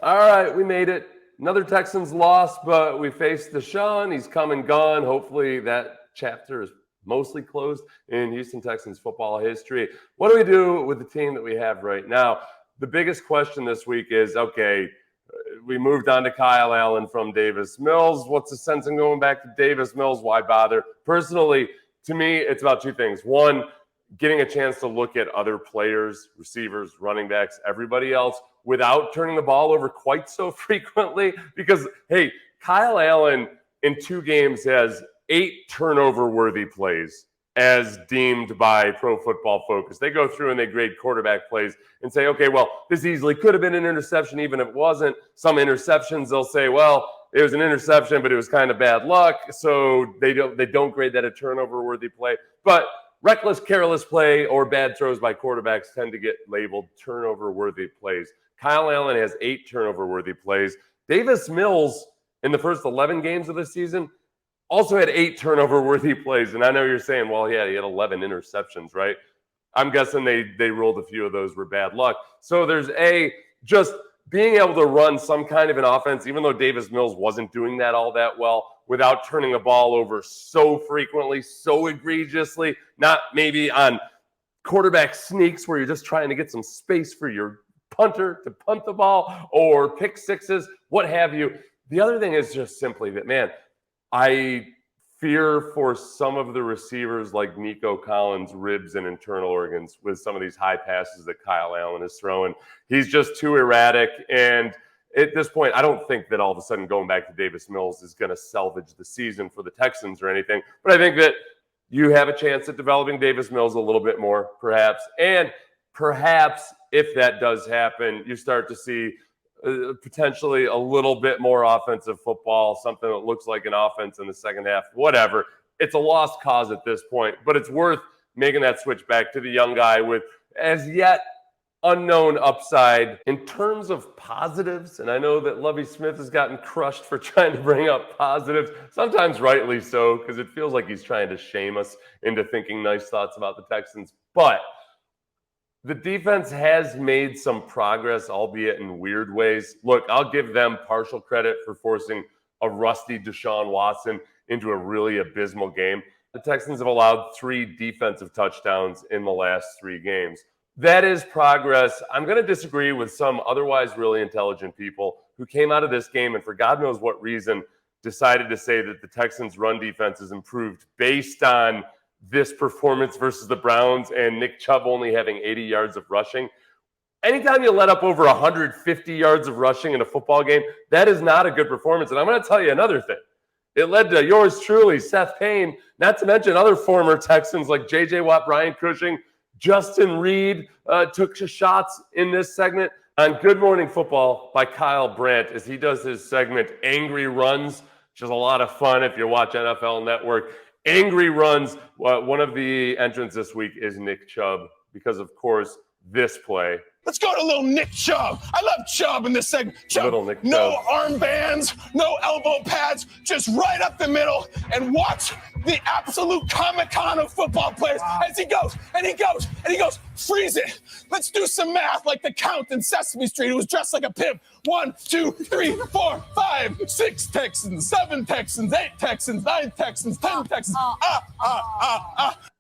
All right, we made it. Another Texans loss, but we faced Deshaun. He's come and gone. Hopefully that chapter is mostly closed in Houston Texans football history. What do we do with the team that we have right now? The biggest question this week is, okay, we moved on to Kyle Allen from Davis Mills. What's the sense in going back to Davis Mills? Why bother? Personally, to me, it's about two things. One, getting a chance to look at other players, receivers, running backs, everybody else without turning the ball over quite so frequently. Because, hey, Kyle Allen in 2 games has 8 turnover-worthy plays as deemed by Pro Football Focus. They go through and they grade quarterback plays and say, okay, well, this easily could have been an interception even if it wasn't. Some interceptions, they'll say, well, it was an interception, but it was kind of bad luck. So they don't grade that a turnover-worthy play. But reckless, careless play or bad throws by quarterbacks tend to get labeled turnover-worthy plays. Kyle Allen has 8 turnover-worthy plays. Davis Mills, in the first 11 games of the season, also had 8 turnover-worthy plays. And I know you're saying, well, yeah, he had 11 interceptions, right? I'm guessing they ruled a few of those were bad luck. So there's just being able to run some kind of an offense, even though Davis Mills wasn't doing that all that well, without turning the ball over so frequently, so egregiously, not maybe on quarterback sneaks where you're just trying to get some space for your punter to punt the ball or pick sixes, what have you. The other thing is just simply that, man, I fear for some of the receivers like Nico Collins' ribs and internal organs with some of these high passes that Kyle Allen is throwing. He's just too erratic. And at this point, I don't think that all of a sudden going back to Davis Mills is going to salvage the season for the Texans or anything. But I think that you have a chance at developing Davis Mills a little bit more, perhaps. And perhaps if that does happen, you start to see potentially a little bit more offensive football, something that looks like an offense in the second half, whatever. It's a lost cause at this point, but it's worth making that switch back to the young guy with as yet unknown upside. In terms of positives, and I know that Lovie Smith has gotten crushed for trying to bring up positives, sometimes rightly so, because it feels like he's trying to shame us into thinking nice thoughts about the Texans. But the defense has made some progress, albeit in weird ways. Look, I'll give them partial credit for forcing a rusty Deshaun Watson into a really abysmal game. The Texans have allowed 3 defensive touchdowns in the last 3 games. That is progress. I'm going to disagree with some otherwise really intelligent people who came out of this game and for God knows what reason decided to say that the Texans' run defense has improved based on this performance versus the Browns and Nick Chubb only having 80 yards of rushing. Anytime you let up over 150 yards of rushing in a football game, that is not a good performance. And I'm going to tell you another thing. It led to yours truly, Seth Payne, not to mention other former Texans like J.J. Watt, Brian Cushing, Justin Reed took shots in this segment on Good Morning Football by Kyle Brandt as he does his segment Angry Runs, which is a lot of fun if you watch NFL Network. Angry Runs. One of the entrants this week is Nick Chubb because, of course, this play. Let's go to little Nick Chubb. I love Chubb in this segment. Chubb, Little Nick no Chubb. armbands, no elbow pads, just right up the middle and watch the absolute Comic-Con of football players as he goes, and he goes, and he goes, freeze it. Let's do some math like the Count in Sesame Street who was dressed like a pimp. 1, 2, 3, 4, 5, 6 Texans, 7 Texans, 8 Texans, 9 Texans, 10 Texans.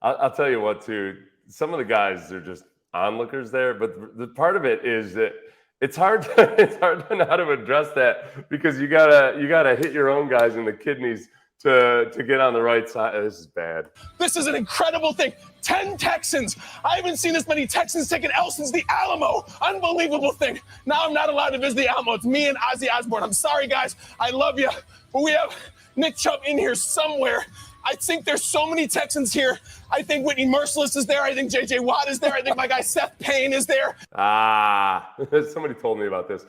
I'll tell you what, too. Some of the guys are just onlookers there, but the part of it is that it's hard to know how to address that because you gotta hit your own guys in the kidneys to get on the right side. This is bad. This is an incredible thing. 10 Texans. I haven't seen this many Texans take an L since the Alamo. Unbelievable thing. Now I'm not allowed to visit the Alamo. It's me and Ozzy Osbourne. I'm sorry, guys. I love you. But we have Nick Chubb in here somewhere. I think there's so many Texans here. I think Whitney Merciless is there. I think J.J. Watt is there. I think my guy Seth Payne is there. Somebody told me about this.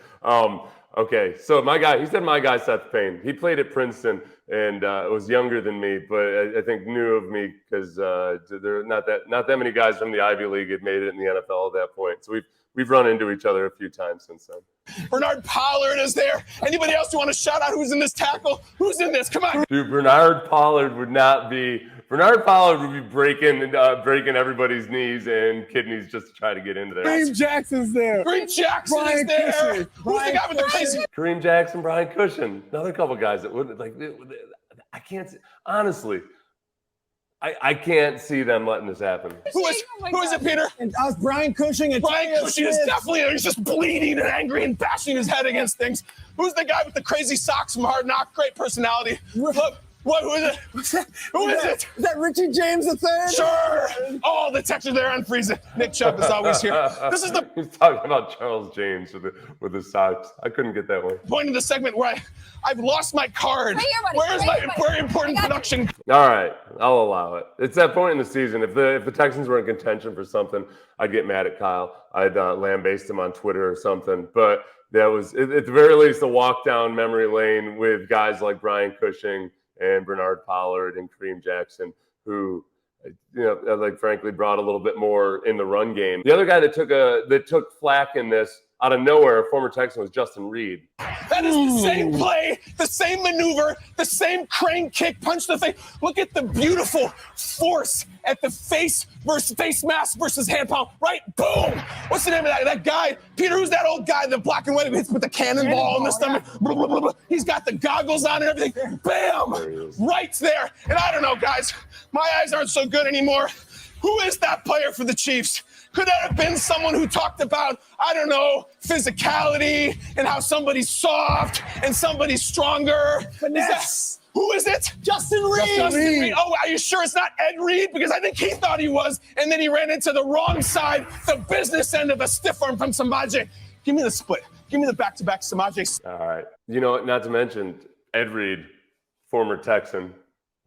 Okay, so he said my guy Seth Payne. He played at Princeton and was younger than me, but I think knew of me because there are not that many guys from the Ivy League had made it in the NFL at that point. So we've run into each other a few times since then. Bernard Pollard is there. Anybody else you want to shout out who's in this tackle? Who's in this? Come on. Dude, Bernard Pollard would not be Bernard Pollard would be breaking everybody's knees and kidneys just to try to get into there. Kareem Jackson's there. Kareem Jackson Brian is there. Cushing. Who's the Brian guy with the crazy? Kareem Jackson, Brian Cushing, another couple guys that would like. I can't honestly. I can't see them letting this happen. Who is it, Peter? And Brian Cushing and Brian Taylor Cushing is Smith. definitely, he's just bleeding and angry and bashing his head against things. Who's the guy with the crazy socks from Hard Knock? Great personality. Look, who is it? Who is it? Is that Richie James III? Sure. Oh, the Texans there unfreezing. Nick Chubb is always here. This is the He's talking about Charles James with the socks. I couldn't get that one. point of the segment where I've lost my card. Right here, buddy. Where is Right my here, buddy. very important production? All right, I'll allow it. It's that point in the season. If the Texans were in contention for something, I'd get mad at Kyle. I'd lambaste him on Twitter or something. But that was, at the very least, a walk down memory lane with guys like Brian Cushing and Bernard Pollard and Kareem Jackson, who, like frankly, brought a little bit more in the run game. The other guy that took flack in this out of nowhere, a former Texan, was Justin Reed. That is the same play, the same maneuver, the same crane kick, punch to the face. Look at the beautiful force at the face mask versus hand palm. Right? Boom! What's the name of that guy? Peter, who's that old guy, the black and white who hits with the cannonball in the stomach? Blah, blah, blah, blah. He's got the goggles on and everything. Bam! Right there. And I don't know, guys. My eyes aren't so good anymore. Who is that player for the Chiefs? Could that have been someone who talked about, I don't know, physicality and how somebody's soft and somebody's stronger? Finesse. Who is it? Justin Reed. Justin Reed. Oh, are you sure it's not Ed Reed? Because I think he thought he was, and then he ran into the wrong side, the business end of a stiff arm from Samaje. Give me the split. Give me the back-to-back Samaje. All right. Not to mention Ed Reed, former Texan.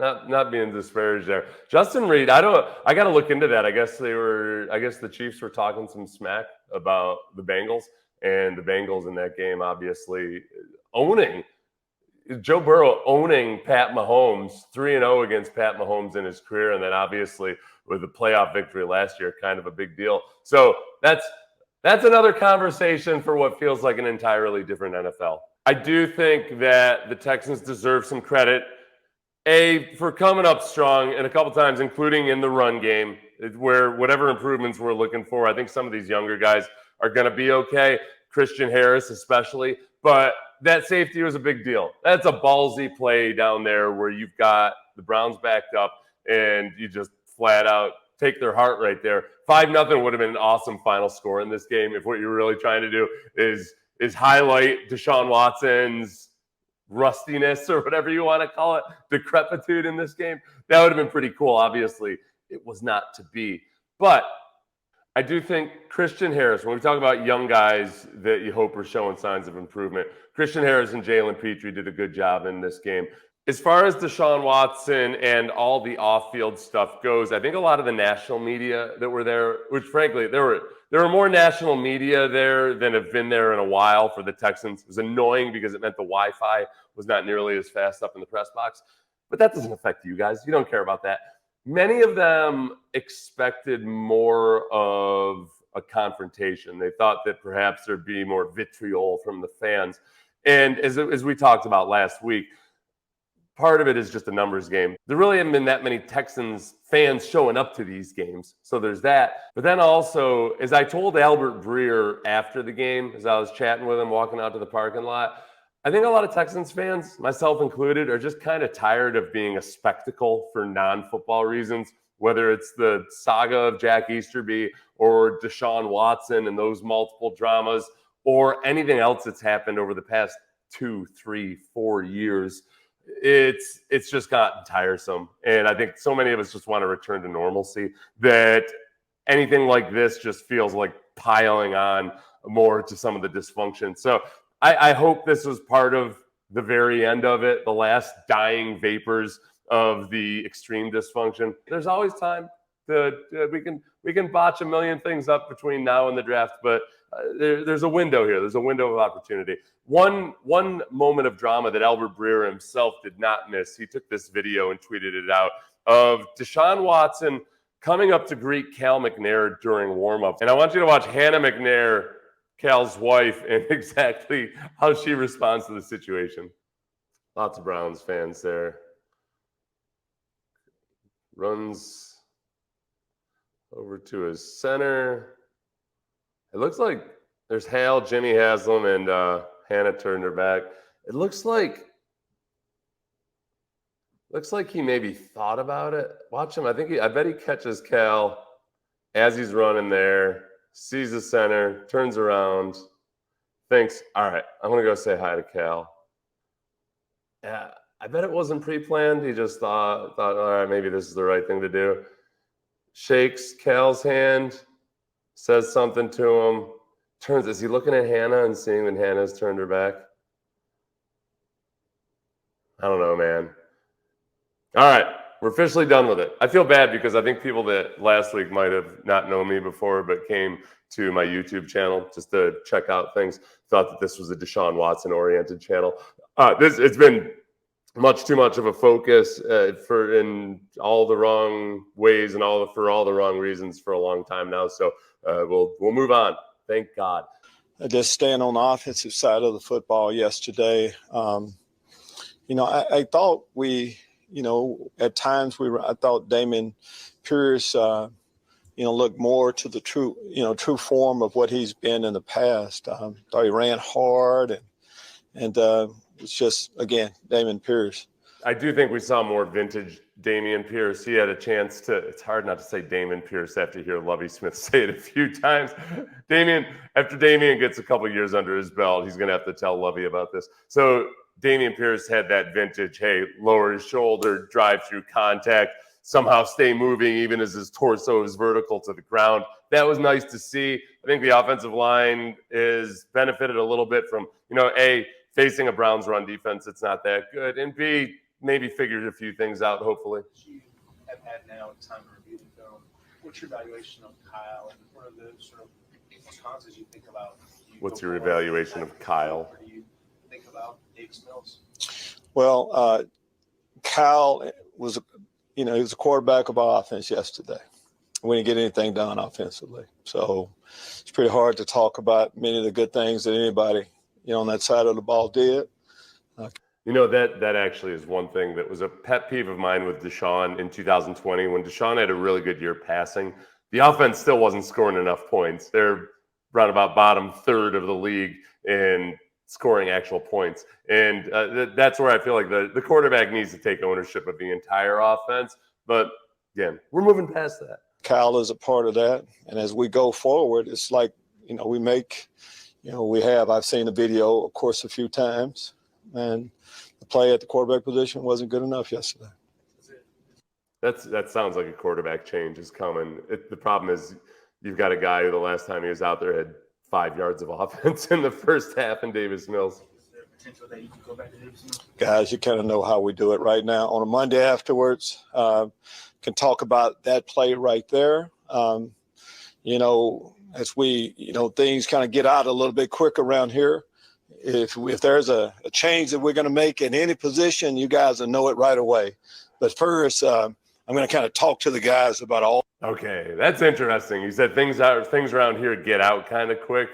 Not being disparaged there. Justin Reed, I got to look into that. I guess the Chiefs were talking some smack about the Bengals, and the Bengals in that game obviously owning Joe Burrow, owning Pat Mahomes, 3-0 against Pat Mahomes in his career, and then obviously with the playoff victory last year, kind of a big deal. So that's another conversation for what feels like an entirely different NFL. I do think that the Texans deserve some credit. For coming up strong and a couple times, including in the run game, where whatever improvements we're looking for, I think some of these younger guys are going to be okay. Christian Harris especially, but that safety was a big deal. That's a ballsy play down there where you've got the Browns backed up and you just flat out take their heart right there. 5-0 would have been an awesome final score in this game if what you're really trying to do is highlight Deshaun Watson's rustiness or whatever you want to call it, decrepitude in this game. That would have been pretty cool. Obviously, it was not to be. But I do think Christian Harris, when we talk about young guys that you hope are showing signs of improvement, Christian Harris and Jalen Petrie did a good job in this game. As far as Deshaun Watson and all the off-field stuff goes, I think a lot of the national media that were there, which frankly, there were more national media there than have been there in a while for the Texans. It was annoying because it meant the Wi-Fi was not nearly as fast up in the press box. But that doesn't affect you guys. You don't care about that. Many of them expected more of a confrontation. They thought that perhaps there'd be more vitriol from the fans. And as we talked about last week, part of it is just a numbers game. There really haven't been that many Texans fans showing up to these games. So there's that. But then also, as I told Albert Breer after the game, as I was chatting with him, walking out to the parking lot, I think a lot of Texans fans, myself included, are just kind of tired of being a spectacle for non-football reasons, whether it's the saga of Jack Easterby or Deshaun Watson and those multiple dramas or anything else that's happened over the past 2, 3, 4 years. It's just gotten tiresome. And I think so many of us just want to return to normalcy that anything like this just feels like piling on more to some of the dysfunction. So I hope this was part of the very end of it, the last dying vapors of the extreme dysfunction. There's always time we can botch a million things up between now and the draft, but there's a window here. There's a window of opportunity. One moment of drama that Albert Breer himself did not miss. He took this video and tweeted it out of Deshaun Watson coming up to greet Cal McNair during warmup. And I want you to watch Hannah McNair, Cal's wife, and exactly how she responds to the situation. Lots of Browns fans there. runs over to his center. It looks like there's Hale, Jimmy Haslam, and Hannah turned her back. It looks like he maybe thought about it. Watch him. I bet he catches Cal as he's running there, sees the center, turns around, thinks, all right, I'm going to go say hi to Cal. Yeah, I bet it wasn't pre-planned. He just thought, all right, maybe this is the right thing to do. Shakes Cal's hand, says something to him, turns. Is he looking at Hannah and seeing when Hannah's turned her back? I don't know, man. All right, we're officially done with it. I feel bad because I think people that last week might have not known me before but came to my YouTube channel just to check out things, thought that this was a Deshaun Watson-oriented channel. It's been much too much of a focus in all the wrong ways and for all the wrong reasons for a long time now. So we'll move on. Thank God. Just staying on the offensive side of the football yesterday, I thought at times I thought Damon Pierce, looked more to the true form of what he's been in the past. Thought he ran hard and it's just, again, Damon Pierce. I do think we saw more vintage Dameon Pierce. He had a chance to, it's hard not to say Damon Pierce after you hear Lovie Smith say it a few times. After Dameon gets a couple years under his belt, he's going to have to tell Lovie about this. So Dameon Pierce had that vintage, hey, lower his shoulder, drive through contact, somehow stay moving even as his torso is vertical to the ground. That was nice to see. I think the offensive line is benefited a little bit from, A, facing a Browns run defense that's not that good, and B, maybe figured a few things out, hopefully. You have had now time to review the film. What's your evaluation of Kyle, and what are the sort of responses you think about? What's your evaluation of Kyle? Or do you think about Davis Mills? Well, Kyle was, he was a quarterback of our offense yesterday. We didn't get anything done offensively. So it's pretty hard to talk about many of the good things that anybody, on that side of the ball did. That actually is one thing that was a pet peeve of mine with Deshaun in 2020. When Deshaun had a really good year passing, the offense still wasn't scoring enough points. They're around about bottom third of the league in scoring actual points. And that's where I feel like the quarterback needs to take ownership of the entire offense. But again, we're moving past that. Kyle is a part of that. And as we go forward, it's like, I've seen the video, of course, a few times. And the play at the quarterback position wasn't good enough yesterday. That sounds like a quarterback change is coming. The problem is you've got a guy who the last time he was out there had 5 yards of offense in the first half in Davis Mills. Is there potential that you can go back to Davis Mills? Guys, you kind of know how we do it right now. On a Monday afterwards, can talk about that play right there. As we, things kind of get out a little bit quicker around here. If there's a change that we're going to make in any position, you guys will know it right away. But first, I'm going to kind of talk to the guys about all. Okay, that's interesting. You said things around here get out kind of quick.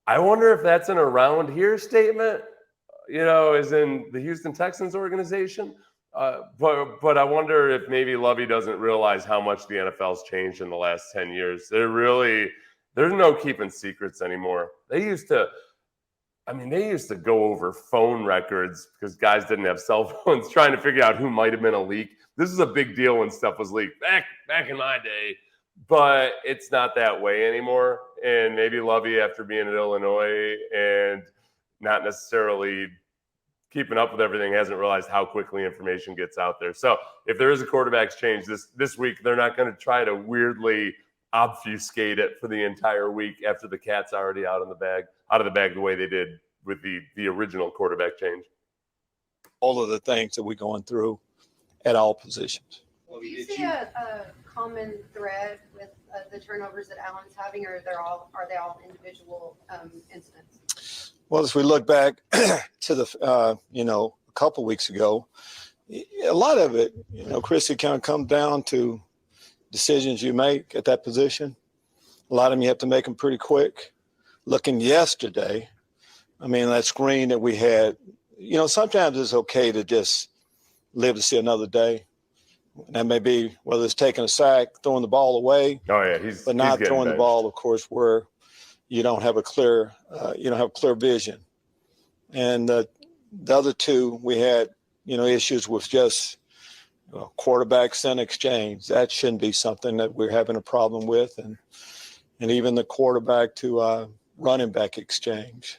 I wonder if that's an around here statement, as in the Houston Texans organization. But I wonder if maybe Lovie doesn't realize how much the NFL's changed in the last 10 years. There's no keeping secrets anymore. They used to go over phone records because guys didn't have cell phones trying to figure out who might have been a leak. This is a big deal when stuff was leaked back in my day, but it's not that way anymore. And maybe Lovie, after being at Illinois and not necessarily keeping up with everything, hasn't realized how quickly information gets out there. So if there is a quarterback's change this week, they're not going to try to weirdly obfuscate it for the entire week after the cat's already out of the bag the way they did with the original quarterback change. All of the things that we're going through at all positions. Do you see a common thread with the turnovers that Allen's having, or are they all individual incidents? Well, as we look back to the, a couple weeks ago, a lot of it, Christy, kind of comes down to decisions you make at that position. A lot of them you have to make them pretty quick. Looking yesterday, that screen that we had, sometimes it's okay to just live to see another day. That may be whether it's taking a sack, throwing the ball away, Oh yeah, but not he's throwing the benched. ball, of course, where you don't have a clear vision. And the other two, we had, issues with just quarterback center exchange. That shouldn't be something that we're having a problem with, and even the quarterback to running back exchange.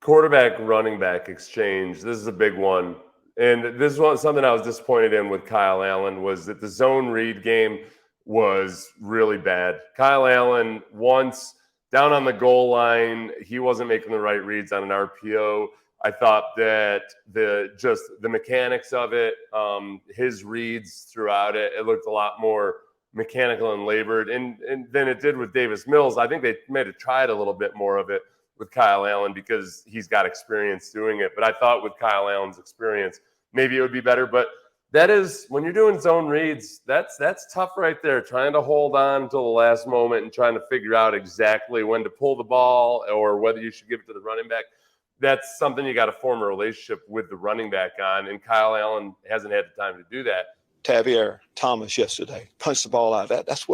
Quarterback running back exchange. This is a big one. And this was something I was disappointed in with Kyle Allen, was that the zone read game was really bad. Kyle Allen, once down on the goal line, he wasn't making the right reads on an RPO. I thought that the mechanics of it, his reads throughout it, it looked a lot more mechanical and labored, and than it did with Davis Mills. I think they may have tried a little bit more of it with Kyle Allen because he's got experience doing it. But I thought with Kyle Allen's experience, maybe it would be better. But that is, when you're doing zone reads, that's tough right there, trying to hold on until the last moment and trying to figure out exactly when to pull the ball or whether you should give it to the running back. That's something you got to form a relationship with the running back on, and Kyle Allen hasn't had the time to do that. Tavier Thomas yesterday punched the ball out. That's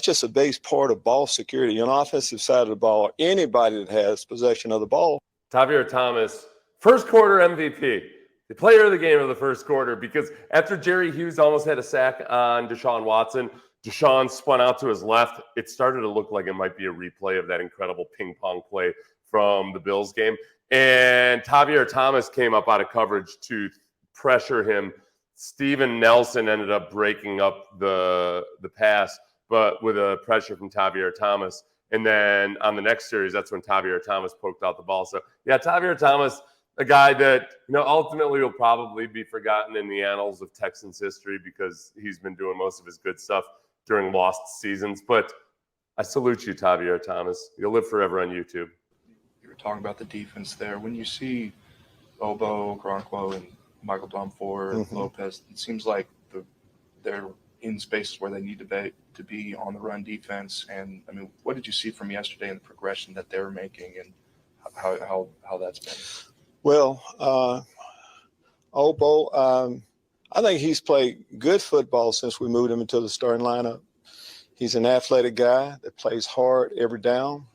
just a base part of ball security on the offensive side of the ball. Anybody that has possession of the ball. Tavier Thomas, first quarter MVP, the player of the game of the first quarter, because after Jerry Hughes almost had a sack on Deshaun Watson, Deshaun spun out to his left. It started to look like it might be a replay of that incredible ping pong play from the Bills game. And Tavier Thomas came up out of coverage to pressure him. Steven Nelson ended up breaking up the pass, but with a pressure from Tavier Thomas. And then on the next series, that's when Tavier Thomas poked out the ball. So, yeah, Tavier Thomas, a guy that, ultimately will probably be forgotten in the annals of Texans history because he's been doing most of his good stuff during lost seasons. But I salute you, Tavier Thomas. You'll live forever on YouTube. You were talking about the defense there. When you see Obo, Gronko, and Michael Domfor, Lopez, it seems like they're in spaces where they need to be on the run defense. And I mean, what did you see from yesterday in the progression that they were making, and how that's been? Well, Obo, I think he's played good football since we moved him into the starting lineup. He's an athletic guy that plays hard every down.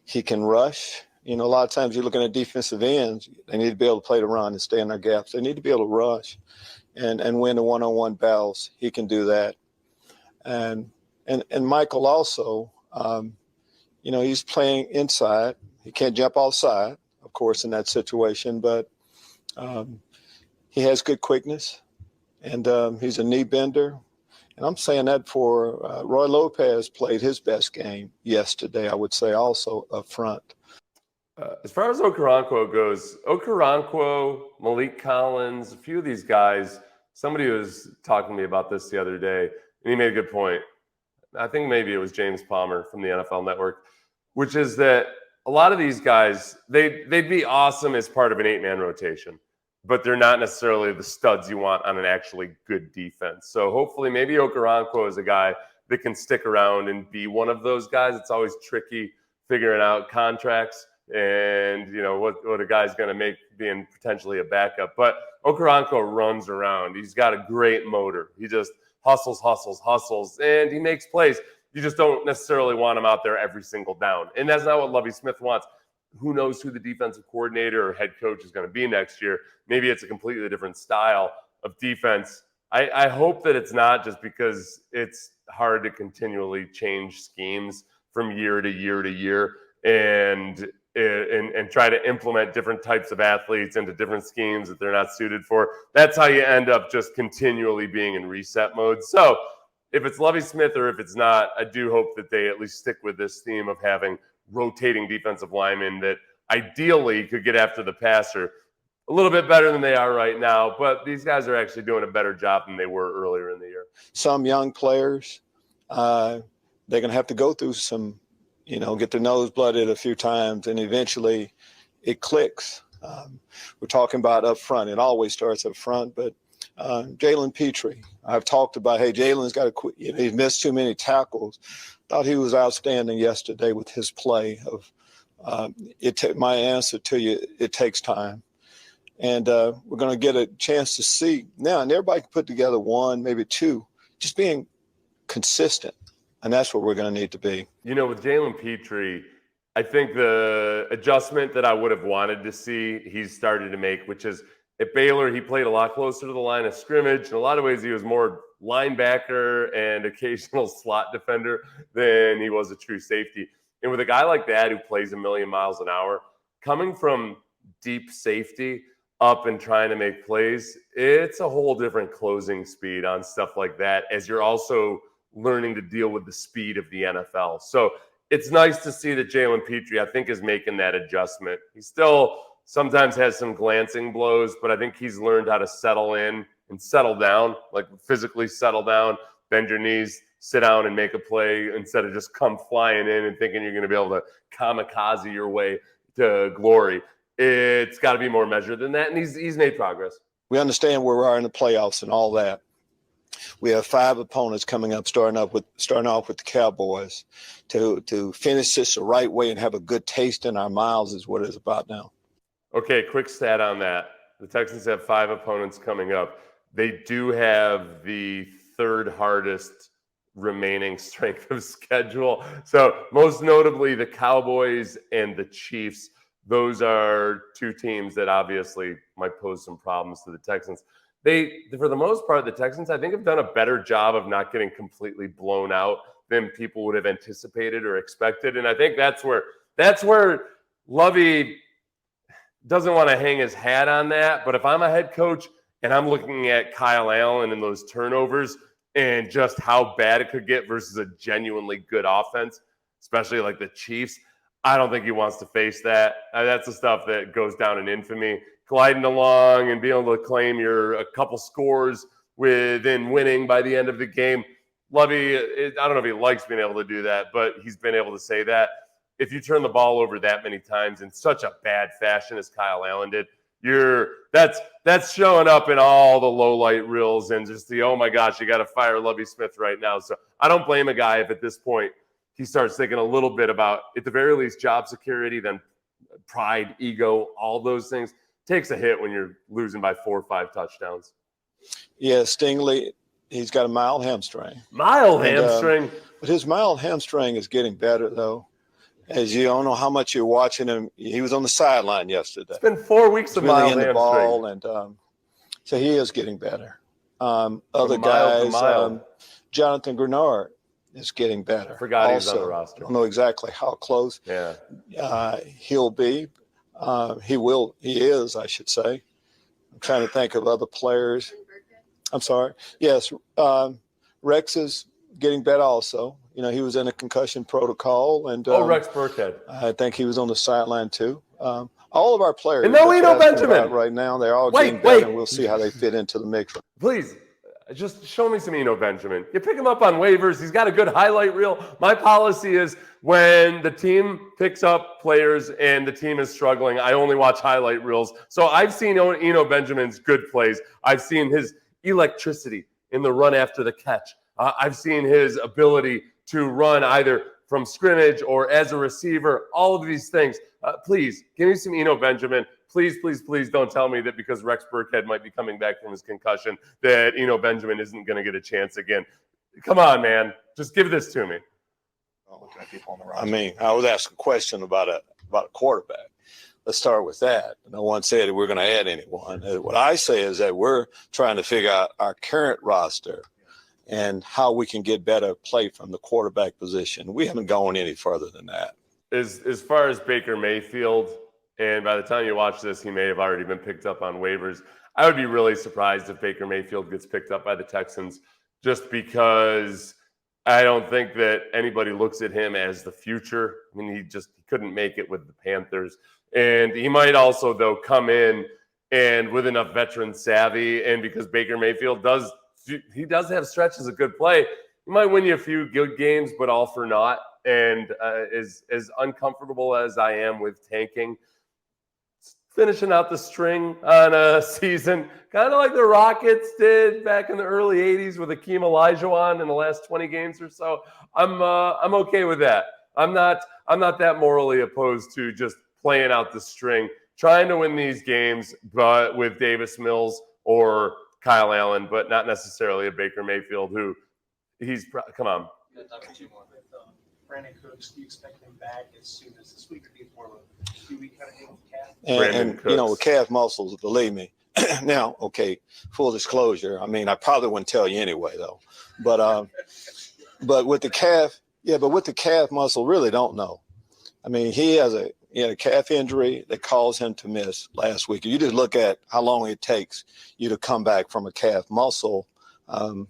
He can rush. A lot of times you're looking at defensive ends, they need to be able to play the run and stay in their gaps. They need to be able to rush and win the one-on-one battles. He can do that. And Michael also, he's playing inside. He can't jump outside, of course, in that situation, but he has good quickness, and he's a knee bender. And I'm saying that for Roy Lopez played his best game yesterday, I would say, also up front. As far as Okoronkwo goes, Malik Collins, a few of these guys, somebody was talking to me about this the other day, and he made a good point. I think maybe it was James Palmer from the NFL Network, which is that a lot of these guys, they'd be awesome as part of an 8-man rotation, but they're not necessarily the studs you want on an actually good defense. So hopefully maybe Okoronkwo is a guy that can stick around and be one of those guys. It's always tricky figuring out contracts and what a guy's going to make being potentially a backup. But Okoronkwo runs around. He's got a great motor. He just hustles, and he makes plays. You just don't necessarily want him out there every single down. And that's not what Lovie Smith wants. Who knows who the defensive coordinator or head coach is going to be next year. Maybe it's a completely different style of defense. I hope that it's not, just because it's hard to continually change schemes from year to year to year and try to implement different types of athletes into different schemes that they're not suited for. That's how you end up just continually being in reset mode. So if it's Lovie Smith or if it's not, I do hope that they at least stick with this theme of having rotating defensive linemen that ideally could get after the passer a little bit better than they are right now. But these guys are actually doing a better job than they were earlier in the year. Some young players, they're going to have to go through some, get their nose blooded a few times, and eventually it clicks. We're talking about up front. It always starts up front, but Jalen Petrie, I've talked about, hey, Jalen's got to quit. He's missed too many tackles. Thought he was outstanding yesterday with his play. My answer to you, it takes time. And we're going to get a chance to see now, and everybody can put together one, maybe two, just being consistent. And that's what we're going to need to be. You know, with Jalen Petrie, I think the adjustment that I would have wanted to see, he's started to make, which is at Baylor, he played a lot closer to the line of scrimmage. In a lot of ways, he was more linebacker and occasional slot defender than he was a true safety. And with a guy like that who plays a million miles an hour, coming from deep safety up and trying to make plays, it's a whole different closing speed on stuff like that, as you're also learning to deal with the speed of the NFL. So it's nice to see that Jalen Petrie, I think, is making that adjustment. He still sometimes has some glancing blows, but I think he's learned how to settle in and settle down, like physically settle down, bend your knees, sit down and make a play instead of just come flying in and thinking you're going to be able to kamikaze your way to glory. It's got to be more measured than that, and he's made progress. We understand where we are in the playoffs and all that. We have 5 opponents coming up, starting off with the Cowboys. To finish this the right way and have a good taste in our mouths is what it's about now. Okay, quick stat on that. The Texans have 5 opponents coming up. They do have the 3rd hardest remaining strength of schedule. So most notably the Cowboys and the Chiefs. Those are 2 teams that obviously might pose some problems to the Texans. For the most part, the Texans, I think, have done a better job of not getting completely blown out than people would have anticipated or expected. And I think that's where Lovie doesn't want to hang his hat on that. But if I'm a head coach and I'm looking at Kyle Allen and those turnovers and just how bad it could get versus a genuinely good offense, especially like the Chiefs, I don't think he wants to face that. That's the stuff that goes down in infamy. Gliding along and being able to claim you're a couple scores within winning by the end of the game. Lovie, I don't know if he likes being able to do that, but he's been able to say that. If you turn the ball over that many times in such a bad fashion as Kyle Allen did, that's showing up in all the low light reels and just the, oh my gosh, you got to fire Lovie Smith right now. So I don't blame a guy if at this point he starts thinking a little bit about, at the very least, job security, then pride, ego, all those things. Takes a hit when you're losing by 4 or 5 touchdowns. Yeah, Stingley, he's got a mild hamstring. Hamstring? But his mild hamstring is getting better, though. As you don't know how much you're watching him. He was on the sideline yesterday. It's been 4 weeks of mild hamstring. Ball, and so he is getting better. Other guys, Jonathan Grenard is getting better. Forgot he was on the roster. I don't know exactly how close he'll be. He is, I should say. I'm trying to think of other players. I'm sorry. Yes, Rex is getting better also. You know, he was in a concussion protocol. And Rex Burkhead. I think he was on the sideline too. All of our players. And no Eno Benjamin. Right now, they're all getting better, and we'll see how they fit into the mix. Please, just show me some Eno Benjamin. You pick him up on waivers. He's got a good highlight reel. My policy is when the team picks up players and the team is struggling, I only watch highlight reels. So I've seen Eno Benjamin's good plays. I've seen his electricity in the run after the catch. I've seen his ability to run either from scrimmage or as a receiver, all of these things. Please, give me some Eno Benjamin. Please, please, please don't tell me that because Rex Burkhead might be coming back from his concussion that Eno Benjamin isn't going to get a chance again. Come on, man. Just give this to me. I mean, I was asked a question about a quarterback. Let's start with that. No one said that we're going to add anyone. What I say is that we're trying to figure out our current roster and how we can get better play from the quarterback position. We haven't gone any further than that. As far as Baker Mayfield, and by the time you watch this, he may have already been picked up on waivers. I would be really surprised if Baker Mayfield gets picked up by the Texans, just because I don't think that anybody looks at him as the future. I mean, he couldn't make it with the Panthers. And he might also, though, come in and with enough veteran savvy, and because Baker Mayfield does have stretches of good play, he might win you a few good games, but all for naught. And as uncomfortable as I am with tanking, finishing out the string on a season, kind of like the Rockets did back in the early 80s with Akeem Olajuwon in the last 20 games or so, I'm okay with that. I'm not that morally opposed to just playing out the string, trying to win these games, but with Davis Mills or Kyle Allen, but not necessarily a Baker Mayfield who come on. With Brandon Cooks, do you expect him back as soon as this week, or do you more of a 2-week kind of deal with calf? And with calf muscles, believe me. Now, okay, full disclosure. I mean, I probably wouldn't tell you anyway, though. But with the calf muscle, really don't know. I mean, he had a calf injury that caused him to miss last week. You just look at how long it takes you to come back from a calf muscle, and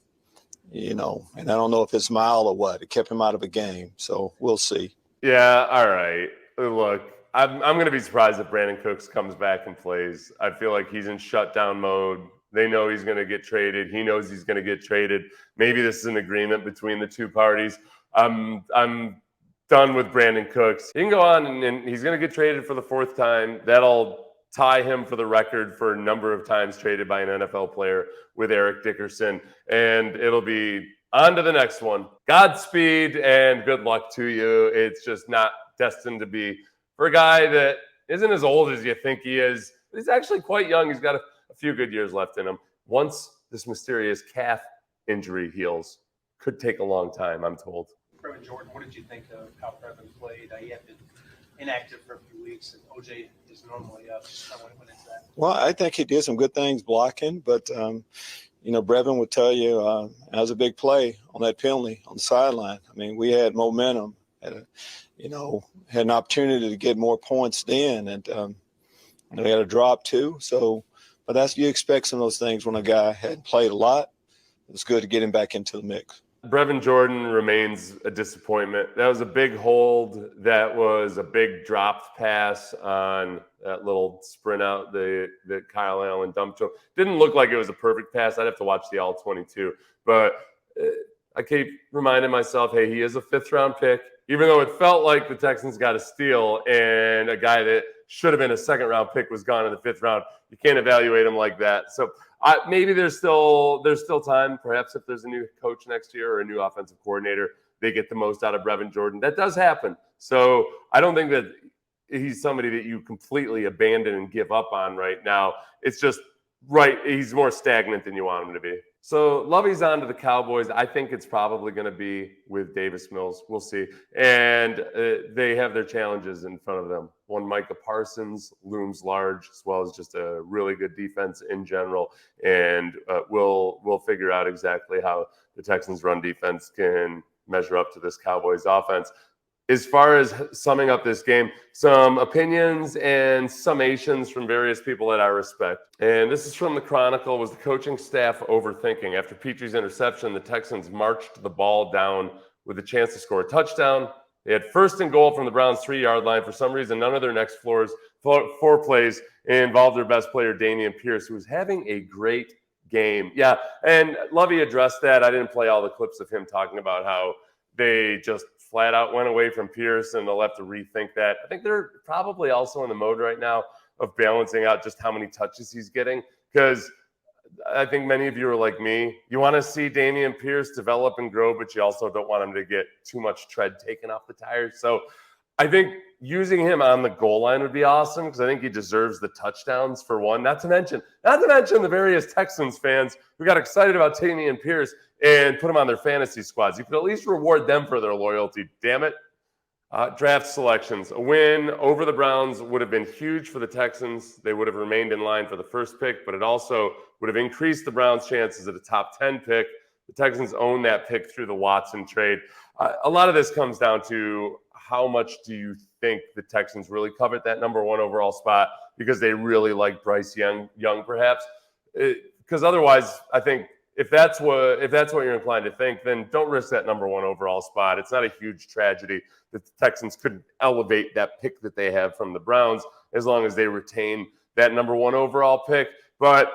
I don't know if it's mild or what. It kept him out of a game, so we'll see. Yeah, all right. Look, I'm going to be surprised if Brandon Cooks comes back and plays. I feel like he's in shutdown mode. They know he's going to get traded. He knows he's going to get traded. Maybe this is an agreement between the two parties. I'm done with Brandon Cooks. He can go on and he's going to get traded for the 4th time. That'll tie him for the record for a number of times traded by an NFL player with Eric Dickerson. And it'll be on to the next one. Godspeed and good luck to you. It's just not destined to be for a guy that isn't as old as you think he is. He's actually quite young. He's got a few good years left in him. Once this mysterious calf injury heals, could take a long time, I'm told. Brevin Jordan, what did you think of how Brevin played? He had been inactive for a few weeks, and OJ is normally up. Just kind of went into that. Well, I think he did some good things blocking, but Brevin would tell you that was a big play on that penalty on the sideline. I mean, we had momentum, had an opportunity to get more points then, and we had a drop too. So, but you expect some of those things when a guy hadn't played a lot. It's good to get him back into the mix. Brevin Jordan remains a disappointment. That was a big hold. That was a big dropped pass on that little sprint out that Kyle Allen dumped to him. Didn't look like it was a perfect pass. I'd have to watch the all 22. But I keep reminding myself, hey, he is a 5th-round pick. Even though it felt like the Texans got a steal and a guy that should have been a 2nd-round pick was gone in the 5th round, you can't evaluate him like that. So maybe there's still time. Perhaps if there's a new coach next year or a new offensive coordinator, they get the most out of Brevin Jordan. That does happen. So I don't think that he's somebody that you completely abandon and give up on right now. It's just he's more stagnant than you want him to be. So Lovie's on to the Cowboys. I think it's probably going to be with Davis Mills. We'll see. And they have their challenges in front of them. One, Micah Parsons looms large, as well as just a really good defense in general. And we'll figure out exactly how the Texans' run defense can measure up to this Cowboys offense. As far as summing up this game, some opinions and summations from various people that I respect. And this is from the Chronicle. Was the coaching staff overthinking? After Petrie's interception, the Texans marched the ball down with a chance to score a touchdown. They had 1st and goal from the Browns' 3-yard line. For some reason, none of their next 4 plays involved their best player, Dameon Pierce, who was having a great game. Yeah, and Lovie addressed that. I didn't play all the clips of him talking about how they just flat out went away from Pierce, and they'll have to rethink that. I think they're probably also in the mode right now of balancing out just how many touches he's getting, because I think many of you are like me. You want to see Dameon Pierce develop and grow, but you also don't want him to get too much tread taken off the tires. So I think using him on the goal line would be awesome, because I think he deserves the touchdowns for one. Not to mention the various Texans fans who got excited about Dameon Pierce and put him on their fantasy squads. You could at least reward them for their loyalty. Damn it. Draft selections. A win over the Browns would have been huge for the Texans. They would have remained in line for the 1st pick, but it also would have increased the Browns' chances at a top 10 pick. The Texans own that pick through the Watson trade. A lot of this comes down to how much do you think the Texans really covet that number 1 overall spot because they really like Bryce Young perhaps? Because otherwise, I think if that's what you're inclined to think, then don't risk that number 1 overall spot. It's not a huge tragedy that the Texans could elevate that pick that they have from the Browns as long as they retain that number 1 overall pick. But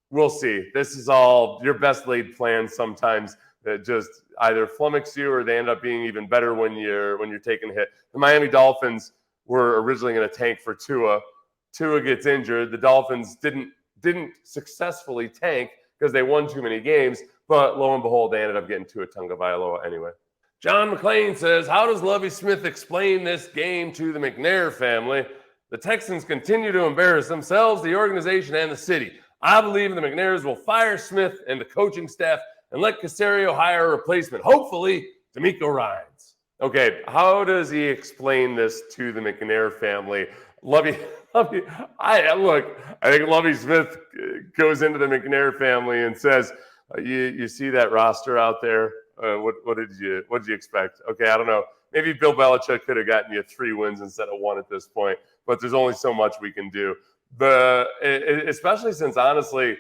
we'll see. This is all your best laid plans sometimes that just either flummox you or they end up being even better when you're taking a hit. The Miami Dolphins were originally going to tank for Tua. Tua gets injured. The Dolphins didn't successfully tank because they won too many games, but lo and behold, they ended up getting Tua Tagovailoa anyway. John McClain says, how does Lovie Smith explain this game to the McNair family? The Texans continue to embarrass themselves, the organization, and the city. I believe the McNairs will fire Smith and the coaching staff and let Caserio hire a replacement. Hopefully, D'Amico Ryans. Okay, how does he explain this to the McNair family? Lovie, I think Lovie Smith goes into the McNair family and says, "You see that roster out there? What did you expect? Okay, I don't know. Maybe Bill Belichick could have gotten you 3 wins instead of 1 at this point, but there's only so much we can do. Especially since, honestly,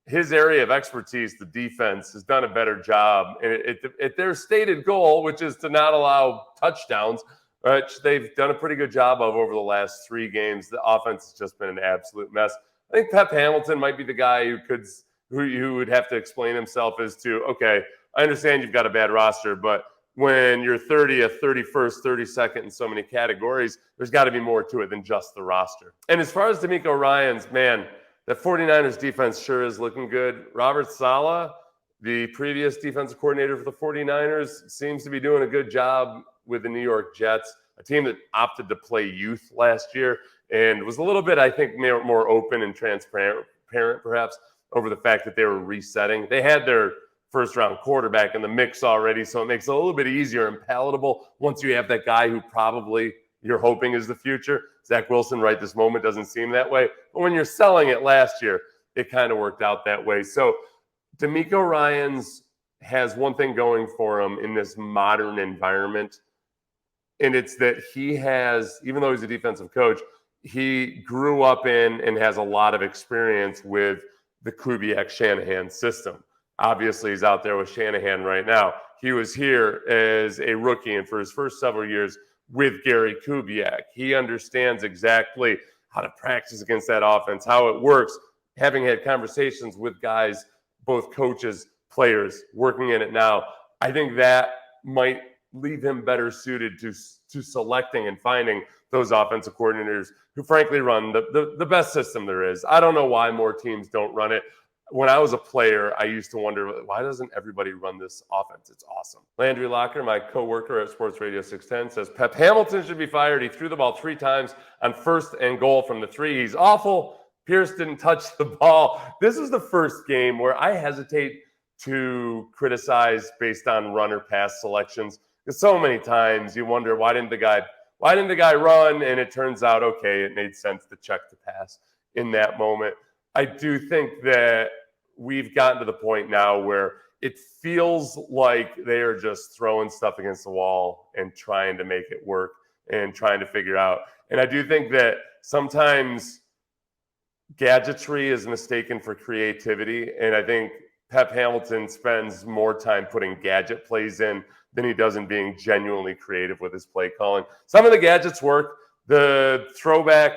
his area of expertise, the defense, has done a better job at their stated goal, which is to not allow touchdowns, which they've done a pretty good job of over the last 3 games. The offense has just been an absolute mess. I think Pep Hamilton might be the guy who would have to explain himself as to, okay, I understand you've got a bad roster, but when you're 30th, 31st, 32nd in so many categories, there's got to be more to it than just the roster. And as far as D'Amico Ryans, man, that 49ers defense sure is looking good. Robert Saleh, the previous defensive coordinator for the 49ers, seems to be doing a good job with the New York Jets, a team that opted to play youth last year and was a little bit, I think, more open and transparent perhaps over the fact that they were resetting. They had their first-round quarterback in the mix already, so it makes it a little bit easier and palatable once you have that guy who probably you're hoping is the future. Zach Wilson right this moment doesn't seem that way, but when you're selling it last year, it kind of worked out that way. So D'Amico Ryans has one thing going for him in this modern environment, and it's that he has, even though he's a defensive coach, he grew up in and has a lot of experience with the Kubiak-Shanahan system. Obviously, he's out there with Shanahan right now. He was here as a rookie, and for his first several years with Gary Kubiak, he understands exactly how to practice against that offense, how it works, having had conversations with guys, both coaches, players, working in it now. I think that might leave him better suited to selecting and finding those offensive coordinators who frankly run the best system there is. I don't know why more teams don't run it. When I was a player, I used to wonder, why doesn't everybody run this offense? It's awesome. Landry Locker, my co-worker at Sports Radio 610, says Pep Hamilton should be fired. He threw the ball 3 times on 1st and goal from the 3. He's awful. Pierce didn't touch the ball. This is the first game where I hesitate to criticize based on run or pass selections. Because so many times you wonder, why didn't the guy run? And it turns out, okay, it made sense to check the pass in that moment. I do think that we've gotten to the point now where it feels like they are just throwing stuff against the wall and trying to make it work and trying to figure out. And I do think that sometimes gadgetry is mistaken for creativity. And I think Pep Hamilton spends more time putting gadget plays in than he does in being genuinely creative with his play calling. Some of the gadgets work. The throwback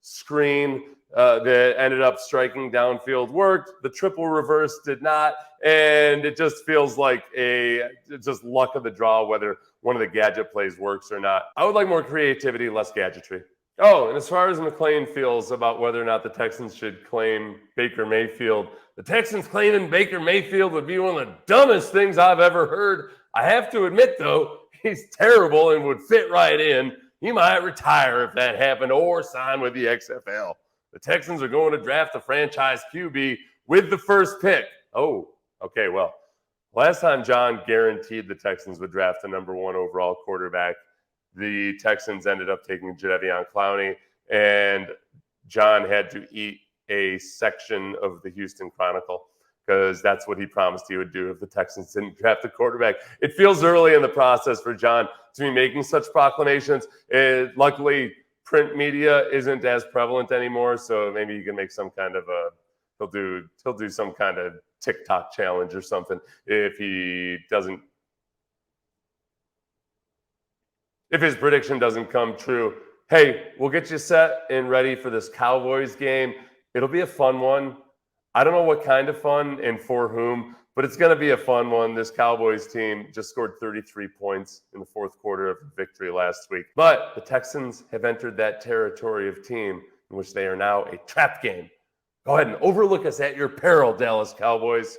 screen that ended up striking downfield worked. The triple reverse did not. And it just feels like it's just luck of the draw whether one of the gadget plays works or not. I would like more creativity, less gadgetry. Oh, and as far as McClain feels about whether or not the Texans should claim Baker Mayfield, the Texans claiming Baker Mayfield would be one of the dumbest things I've ever heard. I have to admit, though, he's terrible and would fit right in. He might retire if that happened or sign with the XFL. The Texans are going to draft a franchise QB with the first pick. Oh, okay, well, last time John guaranteed the Texans would draft the number 1 overall quarterback, the Texans ended up taking Jadeveon Clowney, and John had to eat a section of the Houston Chronicle because that's what he promised he would do if the Texans didn't draft a quarterback. It feels early in the process for John to be making such proclamations. Luckily, print media isn't as prevalent anymore, so maybe he can make some kind of he'll do some kind of TikTok challenge or something if his prediction doesn't come true. Hey, we'll get you set and ready for this Cowboys game. It'll be a fun one. I don't know what kind of fun and for whom, but it's going to be a fun one. This Cowboys team just scored 33 points in the 4th quarter of victory last week. But the Texans have entered that territory of team in which they are now a trap game. Go ahead and overlook us at your peril, Dallas Cowboys.